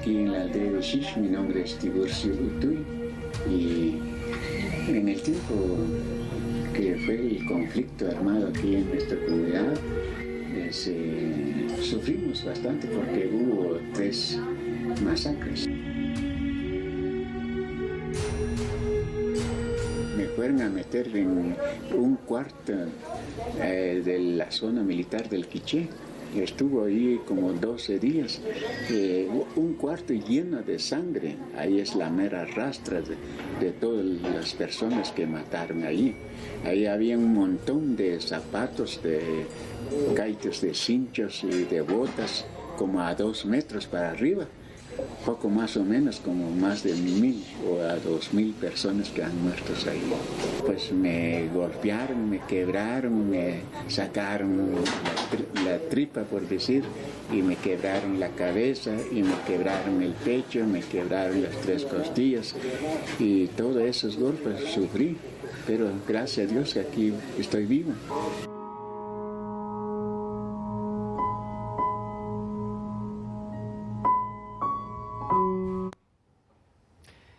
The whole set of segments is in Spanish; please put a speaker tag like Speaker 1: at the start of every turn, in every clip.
Speaker 1: aquí en la aldea de Xish. Mi nombre es Tiburcio Utuy y en el tiempo que fue el conflicto armado aquí en nuestra comunidad, sufrimos bastante porque hubo 3 masacres. Me fueron a meter en un cuarto de la zona militar del Quiché. Estuvo ahí como 12 días, un cuarto lleno de sangre. Ahí es la mera rastra de todas las personas que mataron allí. Ahí había un montón de zapatos, de gaitas de cinchos y de botas, como a 2 metros para arriba. Poco más o menos, como más de 1,000 o a 2,000 personas que han muerto ahí. Pues me golpearon, me quebraron, me sacaron la tripa, por decir, y me quebraron la cabeza, y me quebraron el pecho, me quebraron las 3 costillas, y todos esos golpes sufrí, pero gracias a Dios que aquí estoy vivo.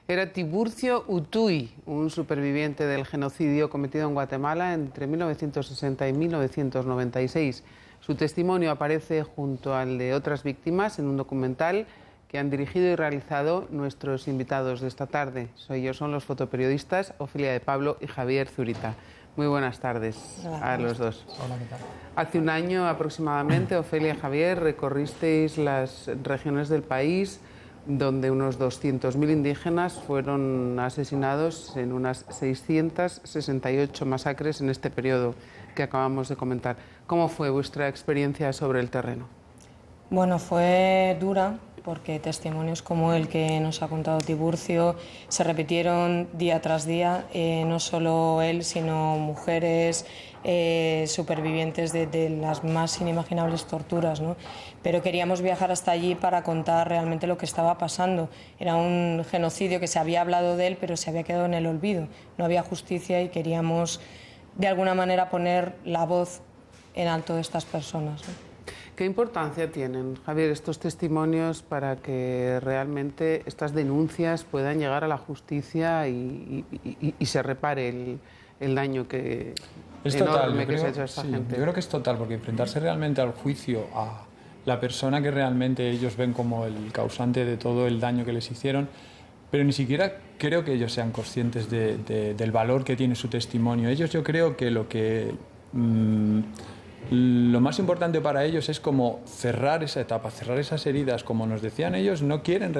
Speaker 2: Era Tiburcio Utuy, un superviviente del genocidio cometido en Guatemala entre 1960 y 1996. Su testimonio aparece junto al de otras víctimas en un documental que han dirigido y realizado nuestros invitados de esta tarde. Ellos son los fotoperiodistas Ofelia de Pablo y Javier Zurita. Muy buenas tardes a los dos.
Speaker 3: Hola, ¿qué tal?
Speaker 2: Hace un año aproximadamente, Ofelia y Javier, recorristeis las regiones del país donde unos 200.000 indígenas fueron asesinados en unas 668 masacres en este periodo que acabamos de comentar. ¿Cómo fue vuestra experiencia sobre el terreno?
Speaker 4: Bueno, fue dura porque testimonios como el que nos ha contado Tiburcio se repitieron día tras día, no solo él, sino mujeres, supervivientes de las más inimaginables torturas, ¿no? Pero queríamos viajar hasta allí para contar realmente lo que estaba pasando. Era un genocidio que se había hablado de él, pero se había quedado en el olvido. No había justicia y queríamos de alguna manera poner la voz en alto de estas personas, ¿no?
Speaker 2: ¿Qué importancia tienen, Javier, estos testimonios para que realmente estas denuncias puedan llegar a la justicia y se repare el daño que
Speaker 3: es
Speaker 2: enorme
Speaker 3: total,
Speaker 2: que se ha hecho a esta gente?
Speaker 3: Yo creo que es total, porque enfrentarse realmente al juicio a la persona que realmente ellos ven como el causante de todo el daño que les hicieron, pero ni siquiera creo que ellos sean conscientes del valor que tiene su testimonio. Ellos, yo creo que lo más importante para ellos es como cerrar esa etapa, cerrar esas heridas. Como nos decían ellos, no quieren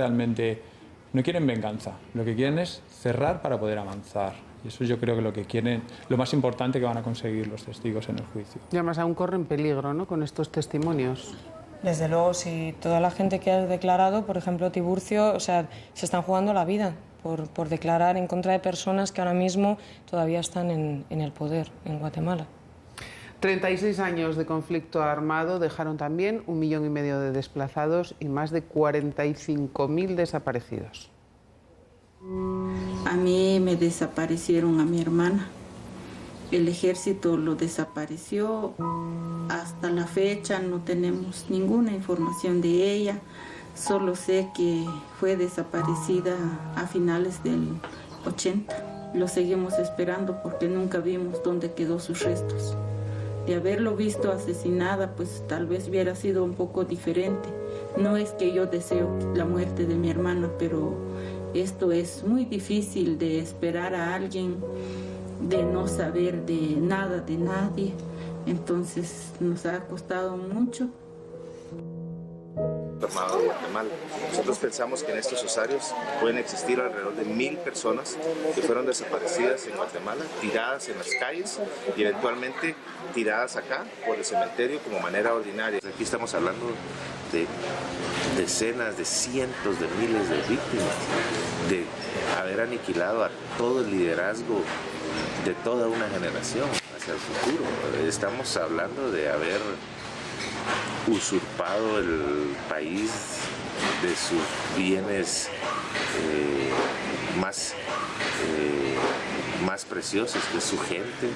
Speaker 3: venganza, lo que quieren es cerrar para poder avanzar. Y eso yo creo que lo que quieren, lo más importante que van a conseguir los testigos en el juicio.
Speaker 2: Y además aún corren peligro, ¿no?, con estos testimonios.
Speaker 4: Desde luego, si toda la gente que ha declarado, por ejemplo Tiburcio, o sea, se están jugando la vida por declarar en contra de personas que ahora mismo todavía están en el poder en Guatemala.
Speaker 2: 36 años de conflicto armado dejaron también 1,5 millones de desplazados y más de 45.000 desaparecidos.
Speaker 5: A mí me desaparecieron a mi hermana. El ejército lo desapareció. Hasta la fecha no tenemos ninguna información de ella. Solo sé que fue desaparecida a finales del 80. Lo seguimos esperando porque nunca vimos dónde quedó sus restos. De haberlo visto asesinada, pues tal vez hubiera sido un poco diferente. No es que yo deseo la muerte de mi hermana, pero esto es muy difícil de esperar a alguien, de no saber de nada de nadie. Entonces nos ha costado mucho.
Speaker 6: Armado de Guatemala. Nosotros pensamos que en estos osarios pueden existir alrededor de 1,000 personas que fueron desaparecidas en Guatemala, tiradas en las calles y eventualmente tiradas acá por el cementerio como manera ordinaria. Aquí estamos hablando de decenas, de cientos de miles de víctimas, de haber aniquilado a todo el liderazgo de toda una generación hacia el futuro. Estamos hablando de haber usurpado el país de sus bienes más preciosos, de su gente,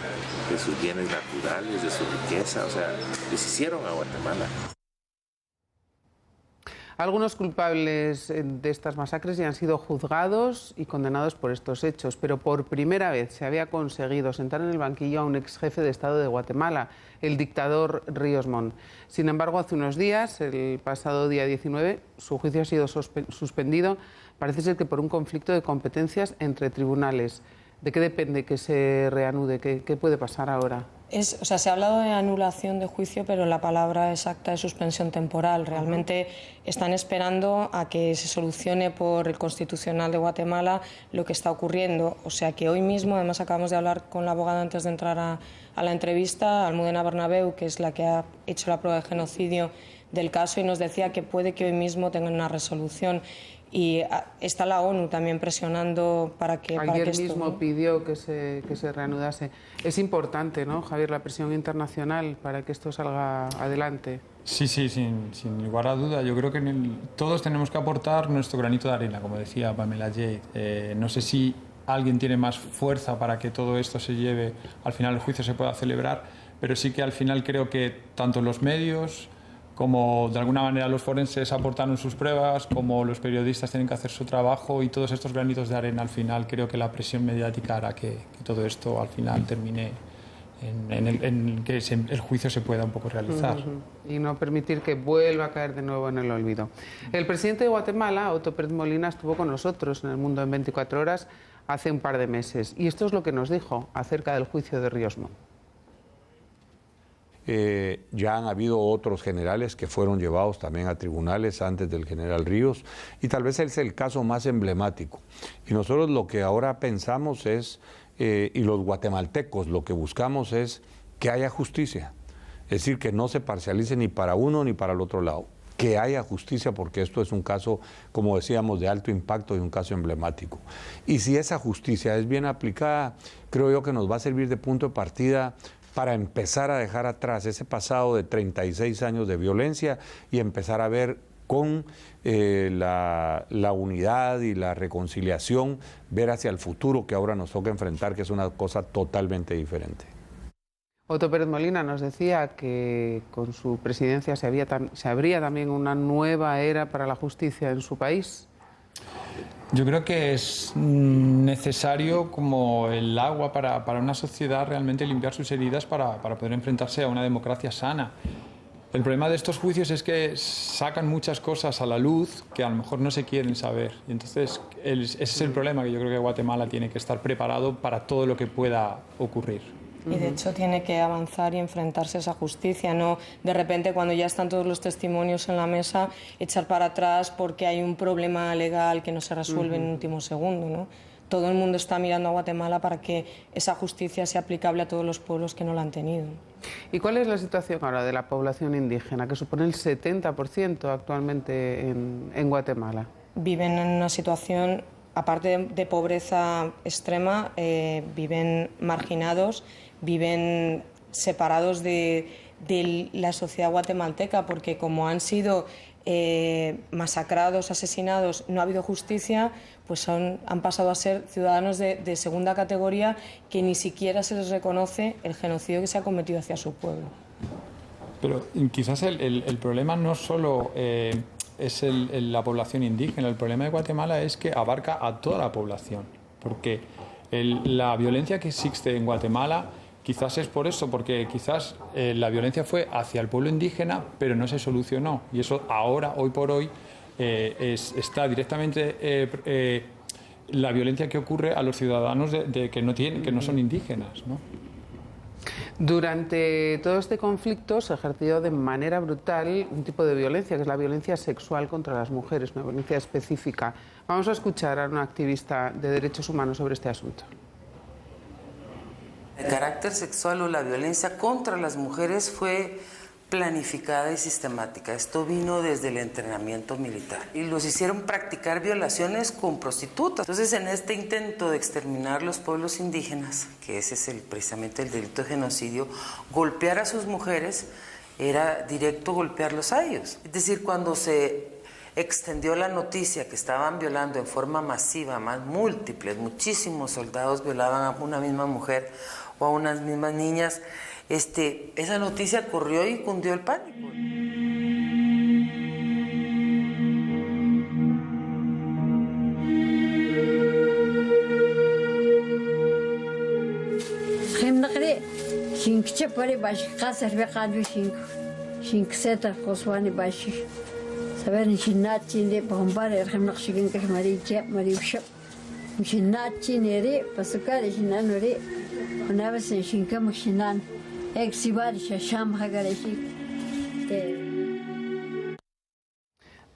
Speaker 6: de sus bienes naturales, de su riqueza. O sea, deshicieron a Guatemala.
Speaker 2: Algunos culpables de estas masacres ya han sido juzgados y condenados por estos hechos, pero por primera vez se había conseguido sentar en el banquillo a un ex jefe de Estado de Guatemala, el dictador Ríos Montt. Sin embargo, hace unos días, el pasado día 19, su juicio ha sido suspendido. Parece ser que por un conflicto de competencias entre tribunales. ¿De qué depende que se reanude? ¿Qué puede pasar ahora?
Speaker 4: Se ha hablado de anulación de juicio, pero la palabra exacta es suspensión temporal. Realmente están esperando a que se solucione por el Constitucional de Guatemala lo que está ocurriendo. O sea que hoy mismo, además acabamos de hablar con la abogada antes de entrar a la entrevista, Almudena Bernabeu, que es la que ha hecho la prueba de genocidio del caso, y nos decía que puede que hoy mismo tengan una resolución. Y está la ONU también presionando para que...
Speaker 2: Ayer mismo pidió que se reanudase. Es importante, ¿no, Javier, la presión internacional para que esto salga adelante?
Speaker 3: Sí, sin lugar a duda. Yo creo que todos tenemos que aportar nuestro granito de arena, como decía Pamela Jade. No sé si alguien tiene más fuerza para que todo esto se lleve, al final el juicio se pueda celebrar, pero sí que al final creo que tanto los medios como de alguna manera los forenses aportaron sus pruebas, como los periodistas tienen que hacer su trabajo, y todos estos granitos de arena al final creo que la presión mediática hará que todo esto al final termine en que el juicio se pueda un poco realizar.
Speaker 2: Y no permitir que vuelva a caer de nuevo en el olvido. El presidente de Guatemala, Otto Pérez Molina, estuvo con nosotros en El Mundo en 24 horas hace un par de meses, y esto es lo que nos dijo acerca del juicio de Ríos Montt.
Speaker 7: Ya han habido otros generales que fueron llevados también a tribunales antes del general Ríos, y tal vez es el caso más emblemático. Y nosotros lo que ahora pensamos es, y los guatemaltecos lo que buscamos es que haya justicia, es decir, que no se parcialice ni para uno ni para el otro lado, que haya justicia, porque esto es un caso, como decíamos, de alto impacto y un caso emblemático. Y si esa justicia es bien aplicada, creo yo que nos va a servir de punto de partida para empezar a dejar atrás ese pasado de 36 años de violencia y empezar a ver con la unidad y la reconciliación, ver hacia el futuro que ahora nos toca enfrentar, que es una cosa totalmente diferente.
Speaker 2: Otto Pérez Molina nos decía que con su presidencia se abría también una nueva era para la justicia en su país.
Speaker 3: Yo creo que es necesario, como el agua, para una sociedad realmente limpiar sus heridas para poder enfrentarse a una democracia sana. El problema de estos juicios es que sacan muchas cosas a la luz que a lo mejor no se quieren saber. Y entonces ese es el problema, que yo creo que Guatemala tiene que estar preparado para todo lo que pueda ocurrir.
Speaker 4: Y de hecho tiene que avanzar y enfrentarse a esa justicia, no de repente cuando ya están todos los testimonios en la mesa echar para atrás porque hay un problema legal que no se resuelve en el último segundo, ¿no? Todo el mundo está mirando a Guatemala para que esa justicia sea aplicable a todos los pueblos que no la han tenido.
Speaker 2: ¿Y cuál es la situación ahora de la población indígena, que supone el 70% actualmente en Guatemala?
Speaker 4: Viven en una situación, aparte de pobreza extrema, viven marginados, viven separados de la sociedad guatemalteca, porque como han sido masacrados, asesinados, no ha habido justicia, pues han pasado a ser ciudadanos de segunda categoría, que ni siquiera se les reconoce el genocidio que se ha cometido hacia su pueblo.
Speaker 3: Pero quizás el problema no solo es la población indígena, el problema de Guatemala es que abarca a toda la población, porque la violencia que existe en Guatemala quizás es por eso, porque quizás la violencia fue hacia el pueblo indígena, pero no se solucionó. Y eso ahora, hoy por hoy, está directamente la violencia que ocurre a los ciudadanos que no son indígenas, ¿no?
Speaker 2: Durante todo este conflicto se ha ejercido de manera brutal un tipo de violencia, que es la violencia sexual contra las mujeres, una violencia específica. Vamos a escuchar a una activista de derechos humanos sobre este asunto.
Speaker 8: El carácter sexual o la violencia contra las mujeres fue planificada y sistemática. Esto vino desde el entrenamiento militar y los hicieron practicar violaciones con prostitutas. Entonces, en este intento de exterminar los pueblos indígenas, que ese es precisamente el delito de genocidio, golpear a sus mujeres era directo golpearlos a ellos. Es decir, cuando se extendió la noticia que estaban violando en forma masiva, más múltiples, muchísimos soldados violaban a una misma mujer o a unas mismas niñas, esa noticia corrió y cundió el pánico.
Speaker 9: Shinkche pare bashi khasar be qandu shink seta khoswani bashi saber shinnachi de bombar erhem naqshigin ke mariche maribsha shinnachi nere pasukar shinnanore una vez shinka mshinan exibar shasham hagarashi.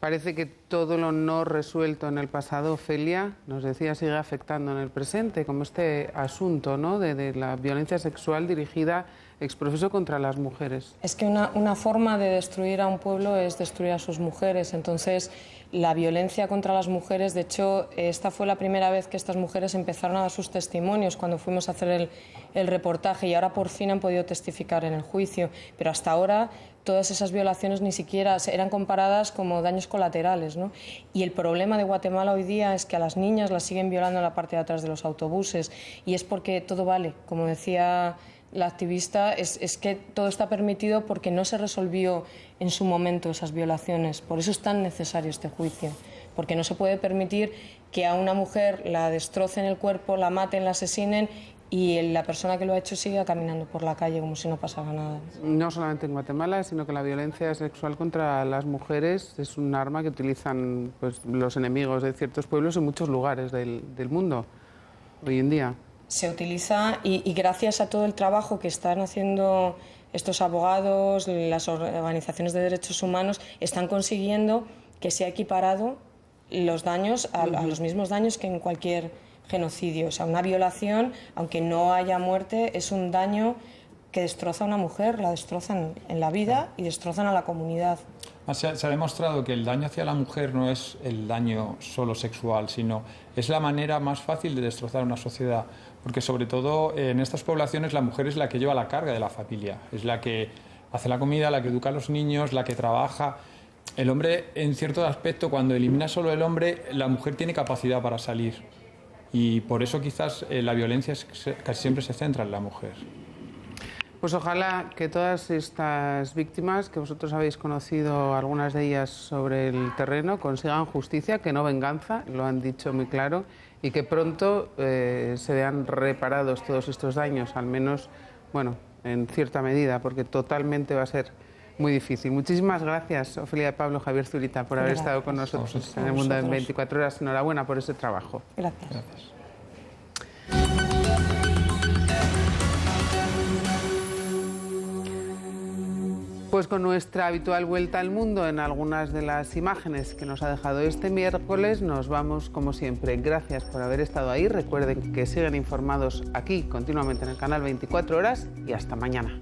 Speaker 2: Parece que todo lo no resuelto en el pasado, Ofelia, nos decía, sigue afectando en el presente, como este asunto, ¿no?, de la violencia sexual dirigida exprofeso contra las mujeres.
Speaker 4: Es que una forma de destruir a un pueblo es destruir a sus mujeres. Entonces, la violencia contra las mujeres, de hecho, esta fue la primera vez que estas mujeres empezaron a dar sus testimonios cuando fuimos a hacer el reportaje, y ahora por fin han podido testificar en el juicio. Pero hasta ahora todas esas violaciones ni siquiera eran comparadas como daños colaterales, ¿no? Y el problema de Guatemala hoy día es que a las niñas las siguen violando en la parte de atrás de los autobuses, y es porque todo vale, como decía la activista, es que todo está permitido porque no se resolvió en su momento esas violaciones. Por eso es tan necesario este juicio, porque no se puede permitir que a una mujer la destrocen el cuerpo, la maten, la asesinen y la persona que lo ha hecho siga caminando por la calle como si no pasara nada.
Speaker 2: No solamente en Guatemala, sino que la violencia sexual contra las mujeres es un arma que utilizan, pues, los enemigos de ciertos pueblos en muchos lugares del mundo hoy en día.
Speaker 4: Se utiliza y gracias a todo el trabajo que están haciendo estos abogados, las organizaciones de derechos humanos, están consiguiendo que sea equiparado los daños a los mismos daños que en cualquier genocidio. O sea, una violación, aunque no haya muerte, es un daño que destroza a una mujer, la destrozan en la vida y destrozan a la comunidad.
Speaker 3: Se ha demostrado que el daño hacia la mujer no es el daño solo sexual, sino es la manera más fácil de destrozar una sociedad, porque sobre todo en estas poblaciones la mujer es la que lleva la carga de la familia, es la que hace la comida, la que educa a los niños, la que trabaja. El hombre, en cierto aspecto, cuando elimina solo el hombre, la mujer tiene capacidad para salir, y por eso quizás la violencia casi siempre se centra en la mujer.
Speaker 2: Pues ojalá que todas estas víctimas, que vosotros habéis conocido algunas de ellas sobre el terreno, consigan justicia, que no venganza, lo han dicho muy claro, y que pronto se vean reparados todos estos daños, al menos, bueno, en cierta medida, porque totalmente va a ser muy difícil. Muchísimas gracias, Ofelia de Pablo, Javier Zurita, por haber estado con nosotros en El Mundo en 24 horas. Enhorabuena por ese trabajo.
Speaker 4: Gracias.
Speaker 2: Pues con nuestra habitual vuelta al mundo en algunas de las imágenes que nos ha dejado este miércoles, nos vamos como siempre. Gracias por haber estado ahí. Recuerden que siguen informados aquí continuamente en el canal 24 horas y hasta mañana.